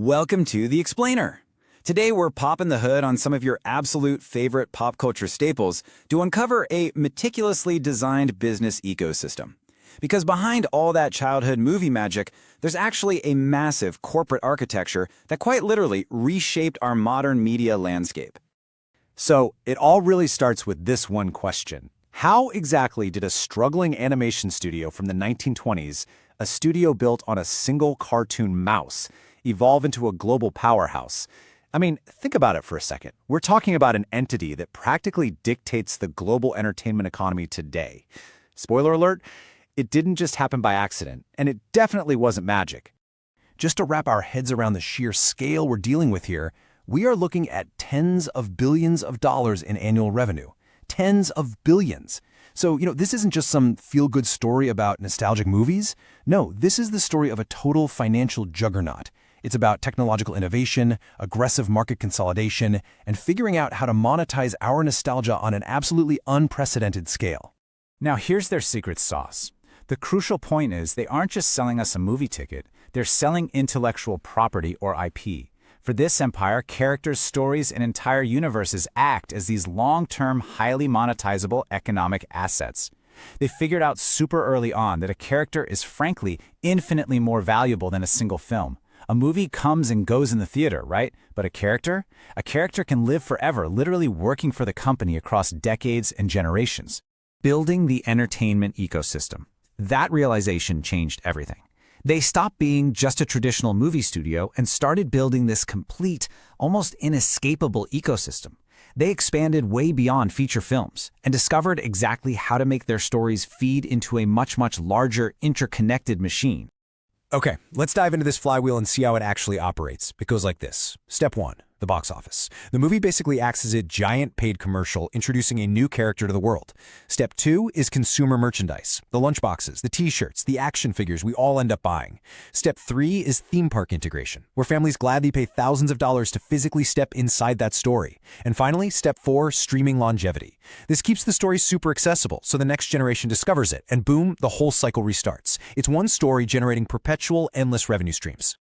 Welcome to The Explainer. Today we're popping the hood on some of your absolute favorite pop culture staples to uncover a meticulously designed business ecosystem. Because behind all that childhood movie magic, there's actually a massive corporate architecture that quite literally reshaped our modern media landscape. So, it all really starts with this one question. How exactly did a struggling animation studio from the 1920s, a studio built on a single cartoon mouse, evolve into a global powerhouse? I mean, think about it for a second. We're talking about an entity that practically dictates the global entertainment economy today. Spoiler alert, it didn't just happen by accident, and it definitely wasn't magic. Just to wrap our heads around the sheer scale we're dealing with here, we are looking at tens of billions of dollars in annual revenue. Tens of billions. So, this isn't just some feel-good story about nostalgic movies. No, this is the story of a total financial juggernaut. It's about technological innovation, aggressive market consolidation, and figuring out how to monetize our nostalgia on an absolutely unprecedented scale. Now here's their secret sauce. The crucial point is they aren't just selling us a movie ticket, they're selling intellectual property or IP. For this empire, characters, stories, and entire universes act as these long-term, highly monetizable economic assets. They figured out super early on that a character is frankly infinitely more valuable than a single film. A movie comes and goes in the theater, right? But a character can live forever, literally working for the company across decades and generations. Building the entertainment ecosystem. That realization changed everything. They stopped being just a traditional movie studio and started building this complete, almost inescapable ecosystem. They expanded way beyond feature films and discovered exactly how to make their stories feed into a much, much larger, interconnected machine. Okay, let's dive into this flywheel and see how it actually operates. It goes like this. Step 1, the box office. The movie basically acts as a giant paid commercial introducing a new character to the world. Step 2 is consumer merchandise. The lunchboxes, the t-shirts, the action figures we all end up buying. Step 3 is theme park integration, where families gladly pay thousands of dollars to physically step inside that story. And finally, Step 4, streaming longevity. This keeps the story super accessible, so the next generation discovers it, and boom, the whole cycle restarts. It's one story generating perpetual, endless revenue streams.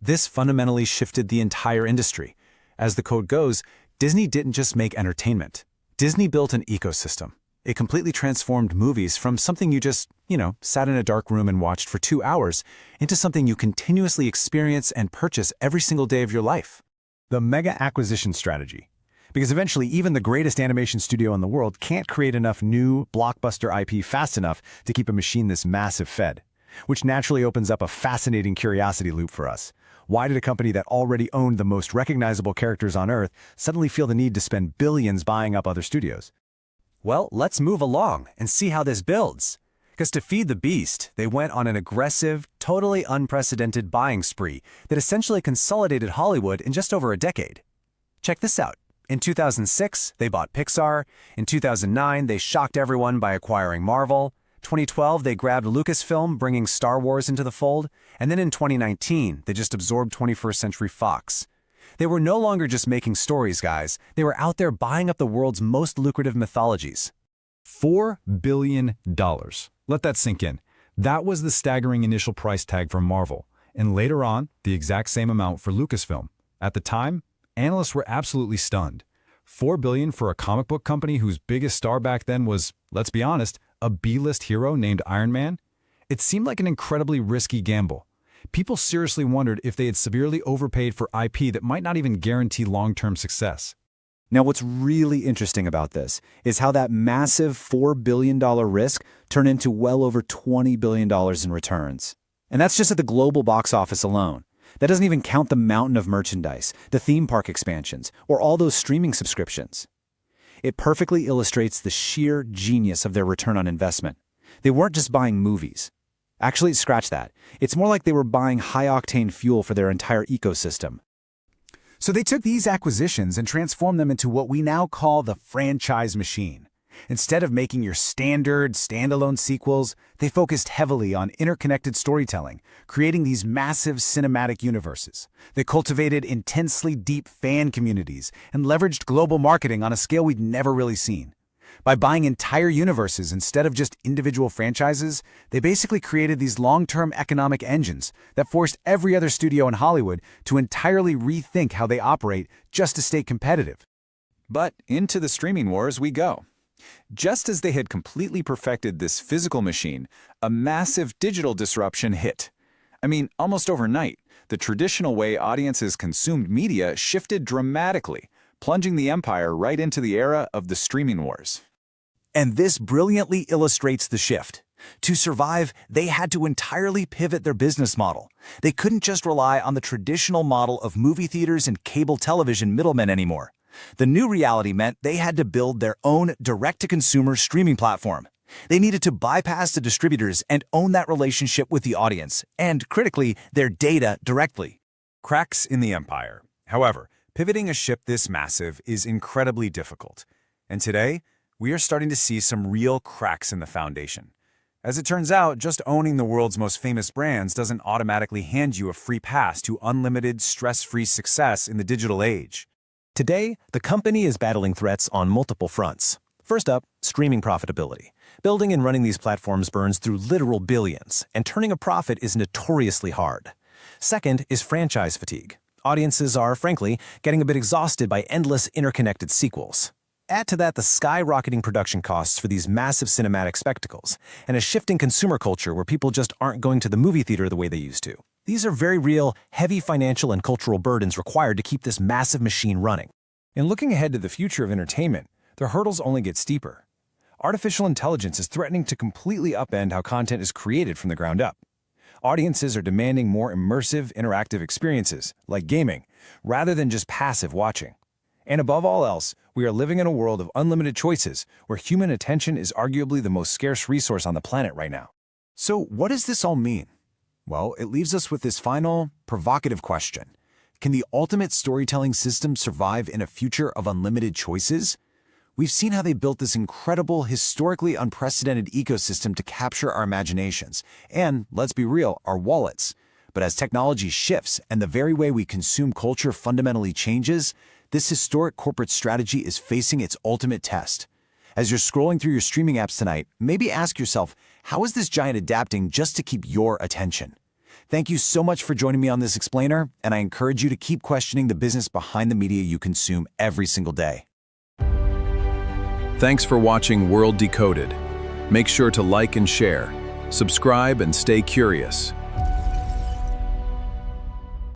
This fundamentally shifted the entire industry. As the code goes, Disney didn't just make entertainment. Disney built an ecosystem. It completely transformed movies from something you just, sat in a dark room and watched for 2 hours into something you continuously experience and purchase every single day of your life. The mega acquisition strategy. Because eventually, even the greatest animation studio in the world can't create enough new, blockbuster IP fast enough to keep a machine this massive fed. Which naturally opens up a fascinating curiosity loop for us. Why did a company that already owned the most recognizable characters on Earth suddenly feel the need to spend billions buying up other studios? Well, let's move along and see how this builds. Because to feed the beast, they went on an aggressive, totally unprecedented buying spree that essentially consolidated Hollywood in just over a decade. Check this out. In 2006, they bought Pixar. In 2009, they shocked everyone by acquiring Marvel. 2012, they grabbed Lucasfilm, bringing Star Wars into the fold. And then in 2019, they just absorbed 21st Century Fox. They were no longer just making stories, guys. They were out there buying up the world's most lucrative mythologies. $4 billion. Let that sink in. That was the staggering initial price tag for Marvel, and later on, the exact same amount for Lucasfilm. At the time, analysts were absolutely stunned. $4 billion for a comic book company whose biggest star back then was, let's be honest, a B-list hero named Iron Man? It seemed like an incredibly risky gamble. People seriously wondered if they had severely overpaid for IP that might not even guarantee long-term success. Now, what's really interesting about this is how that massive $4 billion risk turned into well over $20 billion in returns. And that's just at the global box office alone. That doesn't even count the mountain of merchandise, the theme park expansions, or all those streaming subscriptions. It perfectly illustrates the sheer genius of their return on investment. They weren't just buying movies. Actually, scratch that. It's more like they were buying high-octane fuel for their entire ecosystem. So they took these acquisitions and transformed them into what we now call the franchise machine. Instead of making your standard, standalone sequels, they focused heavily on interconnected storytelling, creating these massive cinematic universes. They cultivated intensely deep fan communities and leveraged global marketing on a scale we'd never really seen. By buying entire universes instead of just individual franchises, they basically created these long-term economic engines that forced every other studio in Hollywood to entirely rethink how they operate just to stay competitive. But into the streaming wars we go. Just as they had completely perfected this physical machine, a massive digital disruption hit. I mean, almost overnight, the traditional way audiences consumed media shifted dramatically, plunging the empire right into the era of the streaming wars. And this brilliantly illustrates the shift. To survive, they had to entirely pivot their business model. They couldn't just rely on the traditional model of movie theaters and cable television middlemen anymore. The new reality meant they had to build their own direct-to-consumer streaming platform. They needed to bypass the distributors and own that relationship with the audience, and, critically, their data directly. Cracks in the empire. However, pivoting a ship this massive is incredibly difficult. And today, we are starting to see some real cracks in the foundation. As it turns out, just owning the world's most famous brands doesn't automatically hand you a free pass to unlimited, stress-free success in the digital age. Today, the company is battling threats on multiple fronts. First up, streaming profitability. Building and running these platforms burns through literal billions, and turning a profit is notoriously hard. Second is franchise fatigue. Audiences are, frankly, getting a bit exhausted by endless interconnected sequels. Add to that the skyrocketing production costs for these massive cinematic spectacles, and a shifting consumer culture where people just aren't going to the movie theater the way they used to. These are very real, heavy financial and cultural burdens required to keep this massive machine running. In looking ahead to the future of entertainment, the hurdles only get steeper. Artificial intelligence is threatening to completely upend how content is created from the ground up. Audiences are demanding more immersive, interactive experiences, like gaming, rather than just passive watching. And above all else, we are living in a world of unlimited choices, where human attention is arguably the most scarce resource on the planet right now. So what does this all mean? Well, it leaves us with this final, provocative question. Can the ultimate storytelling system survive in a future of unlimited choices? We've seen how they built this incredible, historically unprecedented ecosystem to capture our imaginations, and, let's be real, our wallets. But as technology shifts and the very way we consume culture fundamentally changes, this historic corporate strategy is facing its ultimate test. As you're scrolling through your streaming apps tonight, maybe ask yourself, how is this giant adapting just to keep your attention? Thank you so much for joining me on this explainer, and I encourage you to keep questioning the business behind the media you consume every single day. Thanks for watching World Decoded. Make sure to like and share, subscribe, and stay curious.